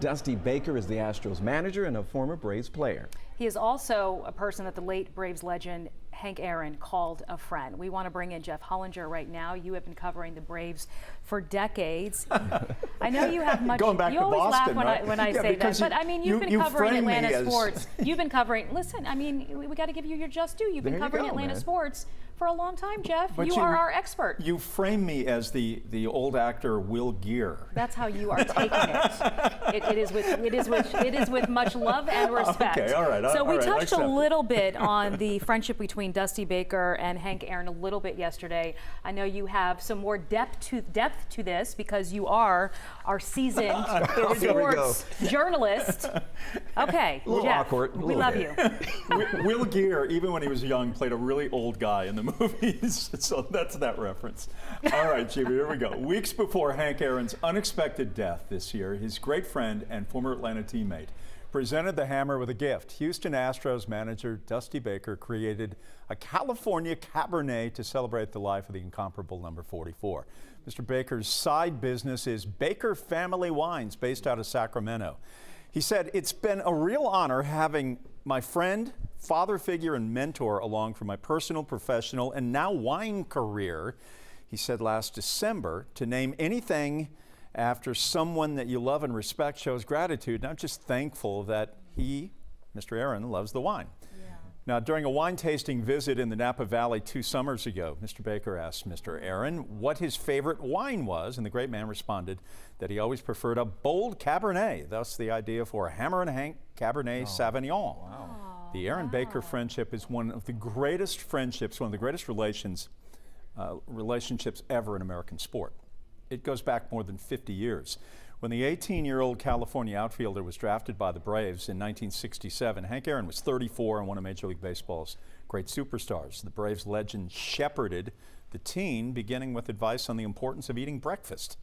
Dusty Baker is the Astros manager and a former Braves player. He is also a person that the late Braves legend Hank Aaron called a friend. We want to bring in Jeff Hollinger right now. You have been covering the Braves for decades. I know you have much. Going back you to always Boston, laugh right? when I say that. But I mean, you've been covering Atlanta sports. You've been covering. Listen, I mean, we got to give you your just due. You've been covering Atlanta sports for a long time, Jeff. But you are our expert. You frame me as the old actor Will Geer. That's how you are taking it. It is with much love and respect. Okay, all right. So we touched a it. little bit on the friendship between Dusty Baker and Hank Aaron a little bit yesterday. I know you have some more depth to this because you are our seasoned sports journalist. Okay, a little Jeff, awkward. We love you. Will Geer, even when he was young, played a really old guy in the movies, so that's that reference. All right, Jimmy, here we go. Weeks before Hank Aaron's unexpected death this year, his great friend and former Atlanta teammate presented the hammer with a gift. Houston Astros manager Dusty Baker created a California Cabernet to celebrate the life of the incomparable number 44. Mr. Baker's side business is Baker Family Wines, based out of Sacramento. He said, "It's been a real honor having my friend, father figure, and mentor along for my personal, professional, and now wine career." He said last December, "To name anything after someone that you love and respect shows gratitude." And I'm just thankful that he, Mr. Aaron, loves the wine. Now, during a wine tasting visit in the Napa Valley 2 summers ago, Mr. Baker asked Mr. Aaron what his favorite wine was, and the great man responded that he always preferred a bold Cabernet, thus the idea for Hammer and Hank Cabernet Sauvignon. Wow. The Aaron Baker friendship is one of the greatest friendships, one of the greatest relationships ever in American sport. It goes back more than 50 years. When the 18-year-old California outfielder was drafted by the Braves in 1967, Hank Aaron was 34 and one of Major League Baseball's great superstars. The Braves legend shepherded the teen, beginning with advice on the importance of eating breakfast.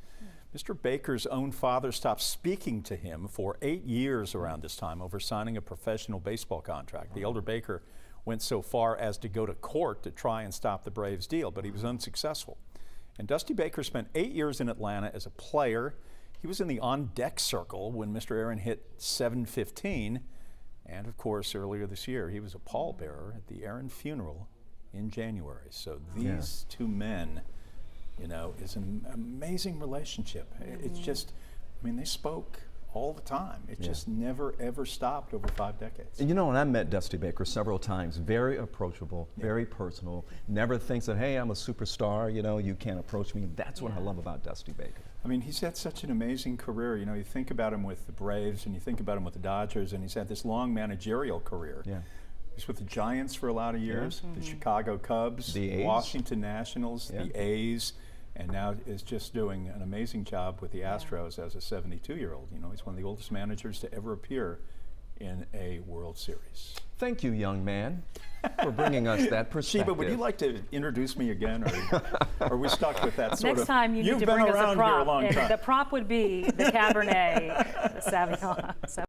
Mr. Baker's own father stopped speaking to him for 8 years around this time over signing a professional baseball contract. The elder Baker went so far as to go to court to try and stop the Braves deal, but he was unsuccessful. And Dusty Baker spent 8 years in Atlanta as a player. He was in the on-deck circle when Mr. Aaron hit 715. And of course, earlier this year, he was a pallbearer at the Aaron funeral in January. So these two men, you know, is an amazing relationship. It's just, I mean, they spoke all the time. It just never, ever stopped over 5 decades. You know, and I met Dusty Baker several times. Very approachable, very personal. Never thinks that, hey, I'm a superstar, you know, you can't approach me. That's what I love about Dusty Baker. I mean, he's had such an amazing career. You know, you think about him with the Braves and you think about him with the Dodgers, and he's had this long managerial career. Yeah. He's with the Giants for a lot of years, the Chicago Cubs, the Washington Nationals, the A's, and now is just doing an amazing job with the Astros as a 72-year-old. You know, he's one of the oldest managers to ever appear in a World Series. Thank you, young man, for bringing us that perspective. Sheba, would you like to introduce me again, or are we stuck with that sort of? Next time you need to bring us a prop, and the prop would be the Cabernet Sauvignon.